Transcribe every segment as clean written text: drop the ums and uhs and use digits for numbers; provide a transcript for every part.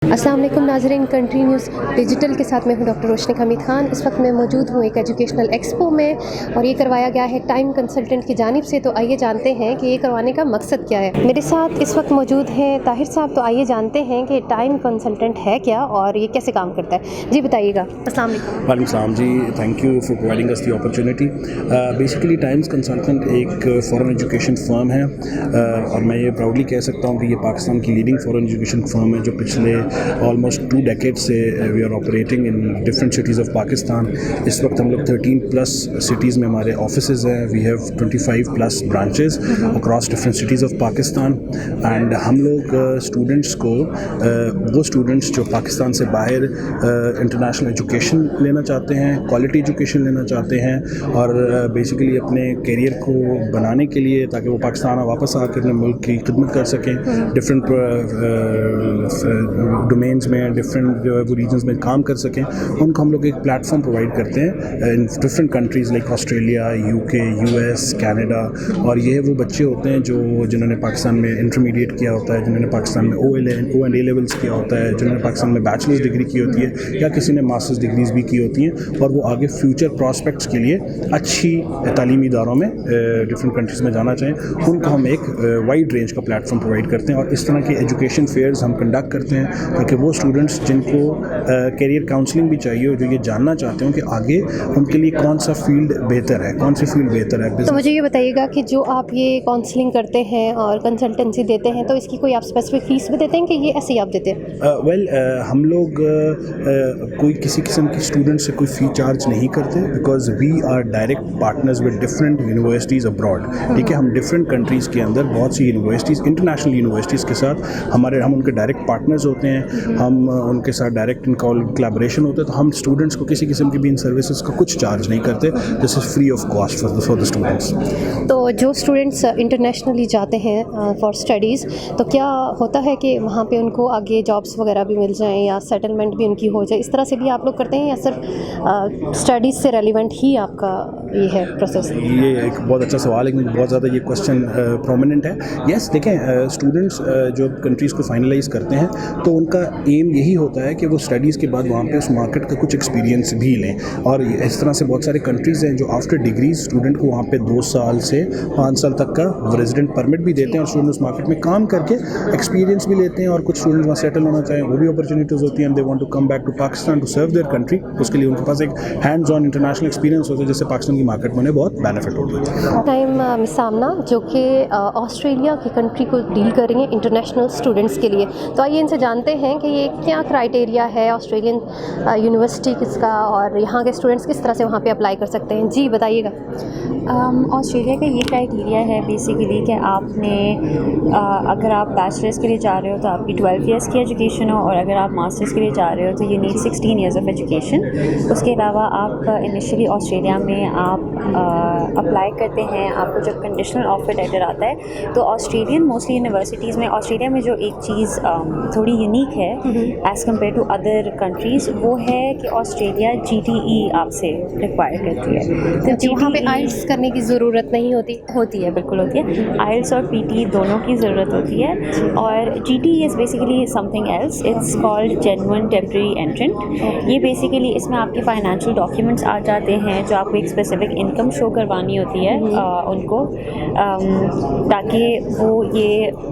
अस्सलाम वालेकुम नाज़रीन, कंट्री न्यूज़ डिजिटल के साथ मैं हूं डॉक्टर रोशनी हमीद खान। इस वक्त मैं मौजूद हूं एक एजुकेशनल एक्सपो में और ये करवाया गया है टाइम कंसल्टेंट की जानिब से। तो आइए जानते हैं कि ये करवाने का मकसद क्या है। मेरे साथ इस वक्त मौजूद हैं ताहिर साहब। तो आइए जानते हैं कि टाइम कंसल्टेंट है क्या और ये कैसे काम करता है। जी बताइएगा। अस्सलाम वालेकुम। वालेकुम सलाम जी, thank you for providing us the opportunity. Basically Times Consultant एक फॉरेन एजुकेशन फर्म है और मैं ये प्राउडली कह सकता हूँ कि ये पाकिस्तान की लीडिंग फॉरेन एजुकेशन फर्म है जो पिछले ऑलमोस्ट 2 decades से we are operating in different cities of Pakistan. इस वक्त हम लोग 13+ सिटीज़ में हमारे ऑफिसेज़ हैं। We have 25+ branches across different cities of Pakistan and हम लोग स्टूडेंट्स को वो स्टूडेंट्स जो पाकिस्तान से बाहर इंटरनेशनल एजुकेशन लेना चाहते हैं, क्वालिटी एजुकेशन लेना चाहते हैं और बेसिकली अपने करियर को बनाने के लिए ताकि वो पाकिस्तान वापस आकर अपने मुल्क की खिदमत कर सकें, डिफरेंट डोमेन्स में डिफरेंट वो रीजन्स में काम कर सकें, उनको हम लोग एक प्लेटफॉर्म प्रोवाइड करते हैं in different countries like Australia, UK, US, Canada. और ये वो बच्चे होते हैं जिन्होंने पाकिस्तान में इंटरमीडिएट किया होता है, जिन्होंने पाकिस्तान में O&A लेवल्स किया होता है, जिन्होंने पाकिस्तान में बैचलर्स डिग्री की होती है या किसी ने मास्टर्स डिग्रीज़ भी की होती हैं और वो आगे फ्यूचर प्रॉस्पेक्ट्स के लिए अच्छी तालीमी इदारों में डिफरेंट कंट्रीज़ में जाना चाहें, उनको हम एक वाइड रेंज का प्लेटफॉर्म प्रोवाइड करते हैं। और इस तरह के एजुकेशन फेयर्स हम कंडक्ट करते हैं ताकि वो स्टूडेंट्स जिनको करियर काउंसलिंग भी चाहिए हो, जो ये जानना चाहते हो कि आगे उनके लिए कौन सा फील्ड बेहतर है, कौन सी फील्ड बेहतर है। तो मुझे ये बताइएगा कि जो आप ये काउंसलिंग करते हैं और कंसल्टेंसी देते हैं तो इसकी कोई आप स्पेसिफिक फ़ीस भी देते हैं कि ये ऐसे ही आप देते हैं? हम लोग कोई किसी किस्म की स्टूडेंट से कोई फ़ी चार्ज नहीं करते because we are direct partners with different universities abroad. ठीक है, हम डिफरेंट कंट्रीज़ के अंदर बहुत सी यूनिवर्सिटीज़, इंटरनेशनल यूनिवर्सिटीज़ के साथ हम उनके डायरेक्ट पार्टनर्स होते हैं, हम उनके साथ डायरेक्ट इनका कोलैबोरेशन होता है। तो हम स्टूडेंट्स को किसी किस्म की भी इन सर्विसेज का कुछ चार्ज नहीं करते। This is free of cost for the students. तो जो स्टूडेंट्स इंटरनेशनली जाते हैं फॉर स्टडीज़, तो क्या होता है कि वहाँ पे उनको आगे जॉब्स वगैरह भी मिल जाएं या सेटलमेंट भी उनकी हो जाए, इस तरह से भी आप लोग करते हैं या सिर्फ स्टडीज़ से रेलिवेंट ही आपका ये है प्रोसेस? ये एक बहुत अच्छा सवाल है, बहुत ज़्यादा ये क्वेश्चन प्रोमिनेंट है। यस, देखें, स्टूडेंट्स जो कंट्रीज़ को फाइनलाइज करते हैं तो उनका एम यही होता है कि वो स्टडीज़ के बाद वहाँ पे उस मार्केट का कुछ एक्सपीरियंस भी लें। और इस तरह से बहुत सारे कंट्रीज़ हैं जो आफ्टर डिग्री स्टूडेंट को वहाँ पे 2 साल से 5 साल तक का रेजिडेंट परमिट भी देते हैं और स्टूडेंट उस मार्केट में काम करके एक्सपीरियंस भी लेते हैं। और कुछ स्टूडेंट्स वहाँ सेटल होना चाहें, वो भी अपॉर्चुनिटीज़ होती हैं। They want to come back to Pakistan to serve their country. उसके लिए उनके पास एक हैंड्स ऑन इंटरनेशनल एक्सपीरियंस होता है जिससे पाकिस्तान की मार्केट में उन्हें बहुत बेनिफिट होता है। टाइम सामना जो कि ऑस्ट्रेलिया की कंट्री को डील कर रही हैं इंटरनेशनल स्टूडेंट्स के लिए, तो आइए इनसे जानते हैं कि ये क्या क्राइटेरिया है ऑस्ट्रेलियन यूनिवर्सिटी किसका और यहाँ के स्टूडेंट्स किस तरह से वहाँ पे अप्लाई कर सकते हैं। जी बताइएगा। ऑस्ट्रेलिया का ये क्राइटेरिया है बेसिकली कि आपने अगर आप बैचलर्स के लिए जा रहे हो तो आपकी 12 ईयर्स की एजुकेशन हो और अगर आप मास्टर्स के लिए जा रहे हो तो you need 16 years of education. उसके अलावा आप इनिशियली ऑस्ट्रेलिया में आप अप्लाई करते हैं, आपको जब कंडीशनल ऑफर लेटर आता है तो ऑस्ट्रेलियन मोस्टली यूनिवर्सिटीज़ में ऑस्ट्रेलिया में जो एक चीज़ थोड़ी यूनिक है as compare to other countries वो है कि ऑस्ट्रेलिया GTE आपसे रिक्वायर करती है। तो वहाँ पे आइल्स करने की ज़रूरत नहीं होती है, बिल्कुल होती है। आइल्स और PT दोनों की ज़रूरत होती है और GTE is basically something else, it's called genuine temporary एंट्रेंट। ये बेसिकली इसमें आपके फाइनेंशियल डॉक्यूमेंट्स आ जाते हैं जो आपको एक स्पेसिफिक इनकम शो करवानी होती है उनको,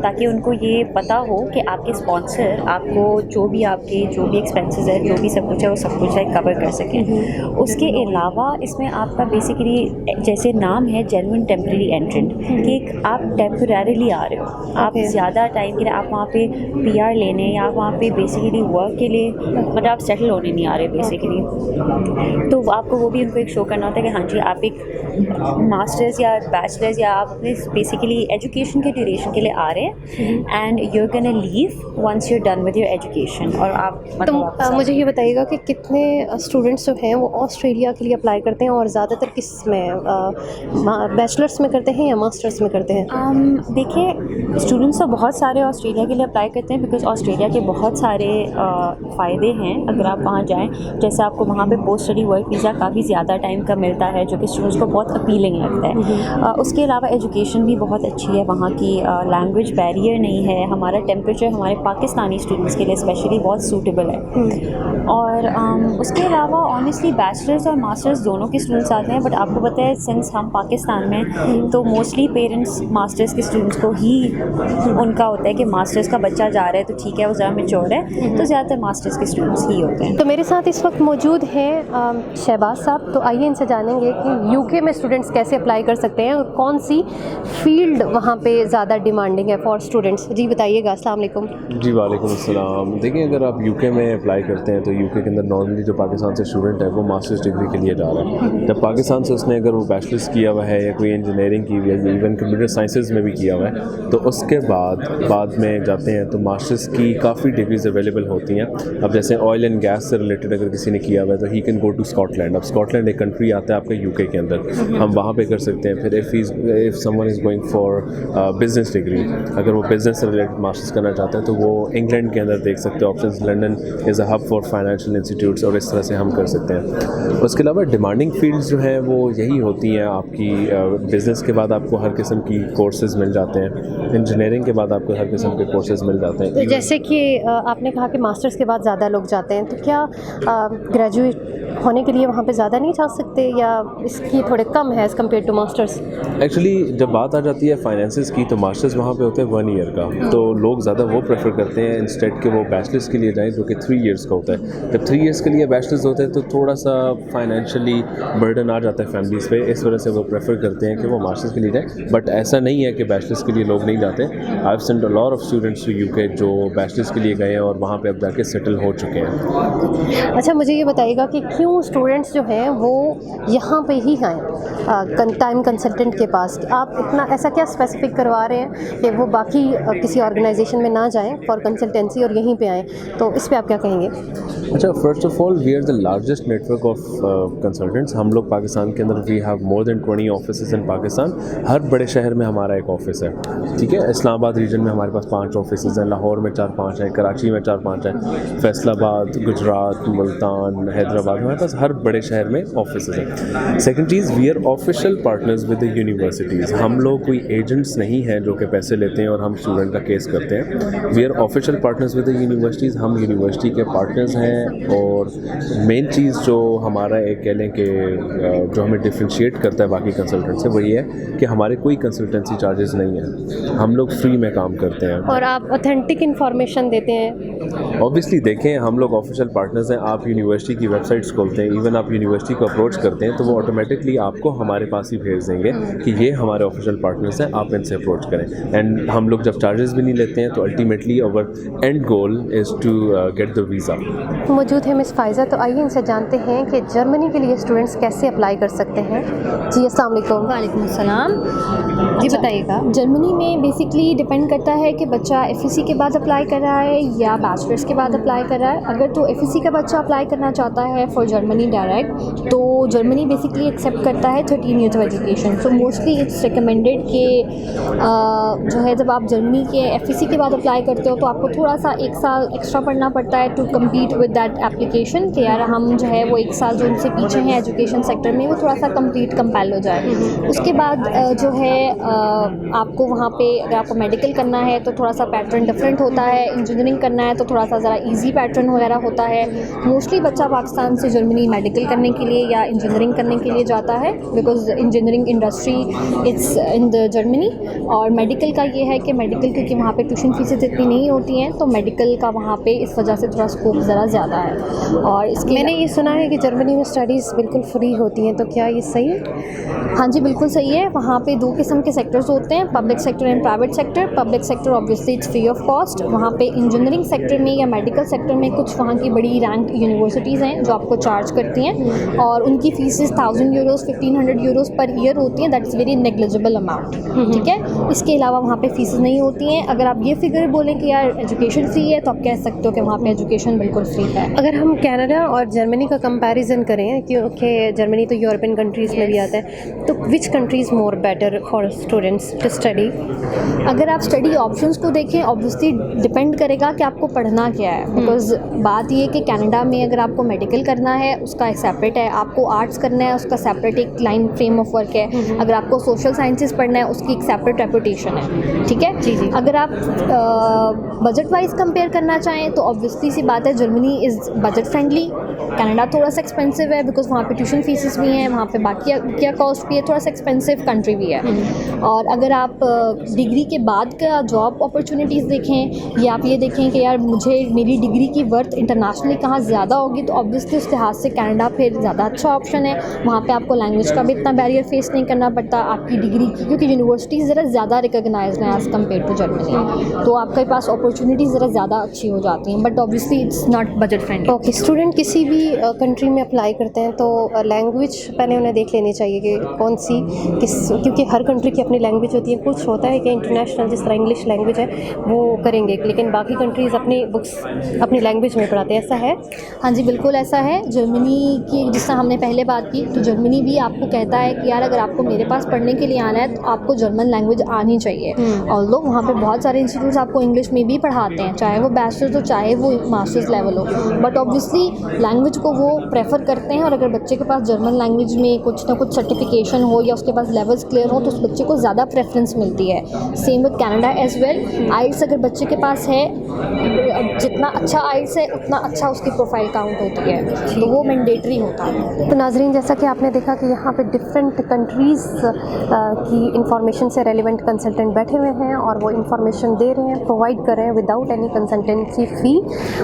ताकि उनको ये पता हो कि आपके स्पॉन्सर आपको जो भी एक्सपेंसेस है, जो भी सब कुछ है वो सब कुछ है कवर कर सकें। उसके अलावा इसमें आपका बेसिकली जैसे नाम है जेन्युइन टेम्परेरी एंट्रेंट कि आप टेम्परेरीली आ रहे हो, आप ज़्यादा टाइम के लिए आप वहाँ पे PR लेने या आप वहाँ पे बेसिकली वर्क के लिए मतलब आप सेटल होने नहीं आ रहे बेसिकली। तो आपको वो भी उनको एक शो करना होता है कि हाँ जी आप एक मास्टर्स या बैचलर्स या आप बेसिकली एजुकेशन के ड्यूरेशन के लिए आ रहे हैं and you are gonna leave once you are done with your education. और आप तो मुझे ये बताइएगा कि कितने स्टूडेंट्स जो हैं वो ऑस्ट्रेलिया के लिए अप्लाई करते हैं और ज़्यादातर किस में बैचलर्स में करते हैं या मास्टर्स में करते हैं? देखिए, स्टूडेंट्स तो बहुत सारे ऑस्ट्रेलिया के लिए अप्लाई करते हैं बिकॉज ऑस्ट्रेलिया के बहुत सारे फ़ायदे हैं अगर आप वहाँ जाएँ। जैसे आपको वहाँ पे पोस्ट स्टडी वर्क वीज़ा काफ़ी ज़्यादा टाइम का मिलता है जो कि स्टूडेंट्स को बहुत अपीलिंग लगता है। उसके अलावा एजुकेशन भी बहुत अच्छी है वहाँ की, लैंग्वेज बैरियर नहीं है, हमारा टेम्परेचर हमारे पाकिस्तानी स्टूडेंट्स के लिए स्पेशली बहुत सूटेबल है। और उसके अलावा ऑनेस्टली बैचलर्स और मास्टर्स दोनों के स्टूडेंट्स आते हैं, बट आपको पता है सिंस हम पाकिस्तान में तो मोस्टली पेरेंट्स मास्टर्स के स्टूडेंट्स को ही उनका होता है कि मास्टर्स का बच्चा जा रहा है तो ठीक है वो ज़रा मैच्योर है, तो ज़्यादातर मास्टर्स के स्टूडेंट्स ही होते हैं। तो मेरे साथ इस वक्त मौजूद हैं शहबाज साहब, तो आइए इनसे जानेंगे कि यूके में स्टूडेंट्स कैसे अप्लाई कर सकते हैं और कौन सी फील्ड वहाँ पे ज़्यादा डिमांडिंग है फॉर स्टूडेंट्स। जी बताइएगा। अस्सलाम वालेकुम। जी वालेकुम अस्सलाम। देखिए, अगर आप यूके में अप्लाई करते हैं तो यूके के अंदर नॉर्मली जो पाकिस्तान से स्टूडेंट है वो मास्टर्स डिग्री के लिए जा रहा है। जब पाकिस्तान से उसने अगर वो बैचलर्स किया हुआ है या कोई इंजीनियरिंग की हुई है, इवन कंप्यूटर साइंसेज में भी किया हुआ है, तो उसके बाद में जाते हैं तो मास्टर्स की काफ़ी डिग्रीज अवेलेबल होती हैं। अब जैसे ऑयल एंड गैस से रिलेटेड अगर किसी ने किया हुआ है तो he can go to Scotland. अब स्कॉटलैंड एक कंट्री आता है आपके यूके के अंदर, हम वहाँ पे कर सकते हैं। फिर if someone is going for business degree, अगर वो बिजनेस से रिलेटेड मास्टर्स करना चाहते हैं तो वो इंग्लैंड के अंदर देख सकते हैं options. London is a hub for financial institutes, और इस तरह से हम कर सकते हैं। उसके अलावा डिमांडिंग फील्ड्स जो हैं वो यही होती हैं आपकी। बिज़नेस के बाद आपको हर किस्म की कोर्सेज मिल जाते हैं, इंजीनियरिंग के बाद आपको हर किस्म के कोर्सेज मिल जाते हैं। तो जैसे कि आपने कहा कि मास्टर्स के बाद ज़्यादा लोग जाते हैं, तो क्या ग्रेजुएट होने के लिए वहाँ पे ज़्यादा नहीं जा सकते या इसकी थोड़े कम है as compare to masters? Actually जब बात आ जाती है फाइनेंसेस की तो मास्टर्स वहाँ पे होते हैं 1 ईयर का, तो लोग ज़्यादा वो प्रेफर करते हैं इंस्टेड के वो बैचलर्स के लिए जाएं जो कि 3 इयर्स का होता है। जब 3 इयर्स के लिए बैचलर्स होते हैं तो थोड़ा सा फाइनेंशियली बर्डन आ जाता है फैमिलीज़ पे, इस वजह से वो प्रेफर करते हैं कि वो मास्टर्स के लिए जाएं। बट ऐसा नहीं है कि बैचलर्स के लिए लोग नहीं जाते। I have sent a lot of students to UK जो बैचलर्स के लिए गए हैं और वहाँ पे अब जाके सेटल हो चुके हैं। अच्छा, मुझे ये बताइएगा कि क्यों स्टूडेंट्स जो हैं वो यहाँ पे ही आएँ टाइम कंसल्टेंट के पास? आप इतना ऐसा क्या स्पेसिफिक करवा रहे हैं कि वो बाकी किसी ऑर्गेनाइजेशन में ना जाएं फॉर कंसल्टेंसी और यहीं पे आएँ, तो इस पे आप क्या कहेंगे? अच्छा, first of all we are the largest network of consultants. हम लोग पाकिस्तान के अंदर we have more than 20 offices in Pakistan. हर बड़े शहर में हमारा एक ऑफिस है, ठीक है। इस्लामाबाद रीजन में हमारे पास 5 ऑफिसेज हैं, लाहौर में 4-5 हैं, कराची में 4-5 हैं, फैसलाबाद, गुजरात, मुल्तान, हैदराबाद, हमारे पास हर बड़े शहर में ऑफिसेज हैं। सेकंड चीज़, we are official partners with the universities. हम लोग कोई एजेंट्स नहीं हैं जो कि पैसे लेते हैं और हम स्टूडेंट का केस करते हैं। We are official partners with the universities. हम यूनिवर्सिटी के पार्टनर्स हैं। और मेन चीज़ जो हमारा एक कह लें कि जो हमें डिफ्रेंशिएट करता है बाकी कंसल्टेंट से, वही है कि हमारे कोई कंसल्टेंसी चार्जेस नहीं हैं, हम लोग फ्री में काम करते हैं और आप ऑथेंटिक इन्फॉर्मेशन देते हैं। ऑब्वियसली देखें, हम लोग ऑफिशियल पार्टनर्स हैं। आप यूनिवर्सिटी की वेबसाइट्स खोलते हैं, इवन आप यूनिवर्सिटी को अप्रोच करते हैं तो वो ऑटोमेटिकली आपको हमारे पास ही भेज देंगे कि ये हमारे ऑफिशियल पार्टनर्स हैं, आप इनसे अप्रोच करें। एंड हम लोग जब चार्जेस भी नहीं लेते हैं तो ultimately our end goal is to get the visa. मौजूद है मिस फ़ाइज़ा, तो आइए इनसे जानते हैं कि जर्मनी के लिए स्टूडेंट्स कैसे अप्लाई कर सकते हैं। जी अस्सलाम वालेकुम। वालेकुम अस्सलाम। जी बताइएगा। जर्मनी में बेसिकली डिपेंड करता है कि बच्चा एफएससी के बाद अप्लाई कर रहा है या बैचलर्स के बाद अप्लाई कर रहा है। अगर तो एफएससी का बच्चा अप्लाई करना चाहता है फॉर जर्मनी डायरेक्ट, तो जर्मनी बेसिकली एक्सेप्ट करता है 13 years of education. So mostly it's recommended कि जो है जब आप जर्मनी के एफएससी के बाद अप्लाई करते हो तो आपको थोड़ा सा 1 साल एक्स्ट्रा पढ़ना पड़ता है to compete with that application, कि यार हम जो है वो 1 साल जो उनसे पीछे हैं एजुकेशन सेक्टर में वो थोड़ा सा कंपेल हो जाए। उसके बाद जो है आपको वहाँ पे अगर आपको मेडिकल करना है तो थोड़ा सा पैटर्न डिफरेंट होता है, इंजीनियरिंग करना है तो थोड़ा सा ज़रा इजी पैटर्न वगैरह होता है। मोस्टली बच्चा पाकिस्तान से जर्मनी मेडिकल करने के लिए या इंजीनियरिंग करने के लिए जाता है, because engineering industry it's in the Germany. और मेडिकल का ये है कि मेडिकल क्योंकि वहाँ पे ट्यूशन फीसेस इतनी नहीं होती हैं तो मेडिकल का वहाँ पे इस वजह से थोड़ा स्कोप ज़रा ज़्यादा है। और इसके मैंने ये सुना है कि जर्मनी में स्टडीज़ बिल्कुल फ्री होती हैं, तो क्या ये सही है? हाँ जी, बिल्कुल सही है। वहाँ पे 2 किस्म के सेक्टर्स होते हैं, public sector and private sector. Public sector obviously it's free of cost. वहाँ पे इंजीनियरिंग सेक्टर में या मेडिकल सेक्टर में कुछ वहाँ की बड़ी रैंक यूनिवर्सिटीज़ हैं जो आपको चार्ज करती हैं और उनकी faeces 1000 euros 1500 euros per year होती हैं। दैट्स वेरी नेग्लिजिबल अमाउंट, ठीक है। इसके अलावा वहाँ पे फीसेस नहीं होती हैं। अगर आप ये फिगर बोलें कि यार एजुकेशन फ्री है तो आप कह सकते हो कि वहाँ पे एजुकेशन बिल्कुल फ्री है। अगर हम कनाडा और जर्मनी का कंपैरिजन करें, क्योंकि जर्मनी तो यूरोपियन कंट्रीज़ में भी आता है, तो which countries more better for students to study? अगर आप स्टडी ऑप्शंस को देखें, ऑब्वियसली डिपेंड करेगा कि आपको पढ़ना क्या है। बिकॉज बात ये है कि कनाडा में अगर आपको मेडिकल करना है उसका एक सेपरेट है, आपको आर्ट्स करना है उसका सेपरेट एक लाइन फ्रेम ऑफ वर्क है। अगर आपको सोशल साइंसेस पढ़ना है उसकी एक सेपरेट रेपुटेशन है, ठीक है जी जी। अगर आप बजट वाइज कंपेयर करना चाहें तो ऑब्वियसली सी बात है Germany is budget friendly. Canada थोड़ा सा एक्सपेंसिव है बिकॉज वहाँ पे ट्यूशन फीसेस भी हैं, वहाँ पे बाकी क्या कॉस्ट भी है, थोड़ा सा एक्सपेंसिव कंट्री भी है। और अगर आप डिग्री के बाद का जॉब अपॉर्चुनिटीज़ देखें या आप ये देखें कि यार मुझे मेरी डिग्री की वर्थ इंटरनेशनली कहाँ ज़्यादा होगी, तो ऑब्वियसली उस लिहाज से कनाडा फिर ज़्यादा अच्छा ऑप्शन है। वहाँ पे आपको लैंग्वेज का भी इतना बैरियर फेस नहीं करना पड़ता आपकी डिग्री की, क्योंकि यूनिवर्सिटीज़ ज़रा ज़्यादा रिकॉग्नाइज्ड हैं एज़ कम्पेयर टू जर्मनी, तो आपके पास अपॉर्चुनिटीज़ ज़रा ज़्यादा अच्छी हो जाती हैं। But obviously it's not budget friendly. Okay, student किसी भी कंट्री में अप्लाई करते हैं तो लैंग्वेज पहले उन्हें देख लेनी चाहिए कि कौन सी क्योंकि हर कंट्री की अपनी लैंग्वेज होती है। कुछ होता है कि इंटरनेशनल जिस तरह इंग्लिश लैंग्वेज है वो करेंगे, लेकिन बाकी कंट्रीज़ अपनी बुक्स अपनी लैंग्वेज में पढ़ाते हैं, ऐसा है? हाँ जी बिल्कुल ऐसा है। जर्मनी की जिस तरह हमने पहले बात की, तो जर्मनी भी आपको कहता है कि यार अगर आपको मेरे पास पढ़ने के लिए आना है तो आपको जर्मन लैंग्वेज आनी चाहिए। ऑल्दो वहाँ पे बहुत सारे इंस्टीट्यूट्स आपको इंग्लिश में भी पढ़ाते हैं, चाहे वो बैचलर्स हो चाहे वो मास्टर्स लेवल हो, बट ऑब्वियसली लैंग्वेज को वो प्रेफर करते हैं। और अगर बच्चे के पास जर्मन लैंग्वेज में कुछ ना कुछ सर्टिफिकेशन हो या उसके पास लेवल्स क्लियर हो तो उस बच्चे को ज़्यादा प्रेफरेंस मिलती है। Same with Canada as well. आइल्स अगर बच्चे के पास है, जितना अच्छा आइल्स है उतना अच्छा उसकी प्रोफाइल काउंट होती है, तो वो मैंडेटरी होता है। तो नाजरीन, जैसा कि आपने देखा कि यहाँ पे डिफरेंट कंट्रीज़ की इंफॉर्मेशन से रेलिवेंट कंसल्टेंट बैठे हुए हैं और वो इंफॉर्मेशन दे रहे हैं, प्रोवाइड कर रहे हैं विदाउट एनी कंसल्टेंसी फ़ी।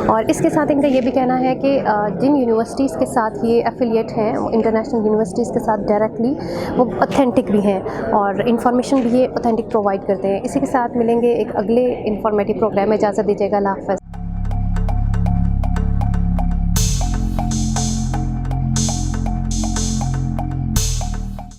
और इसके साथ इनका ये भी कहना है कि जिन यूनिवर्सिटीज़ के साथ ये एफिलिएट हैं इंटरनेशनल यूनिवर्सिटीज़ के साथ डायरेक्टली, वो ऑथेंटिक भी हैं और इंफॉर्मेशन भी ये ऑथेंटिक प्रोवाइड करते हैं। इसी के साथ मिलेंगे एक अगले इंफॉर्मेटिव प्रोग्राम में। इजाज़त दीजिएगा, अल्लाह हाफ़िज़।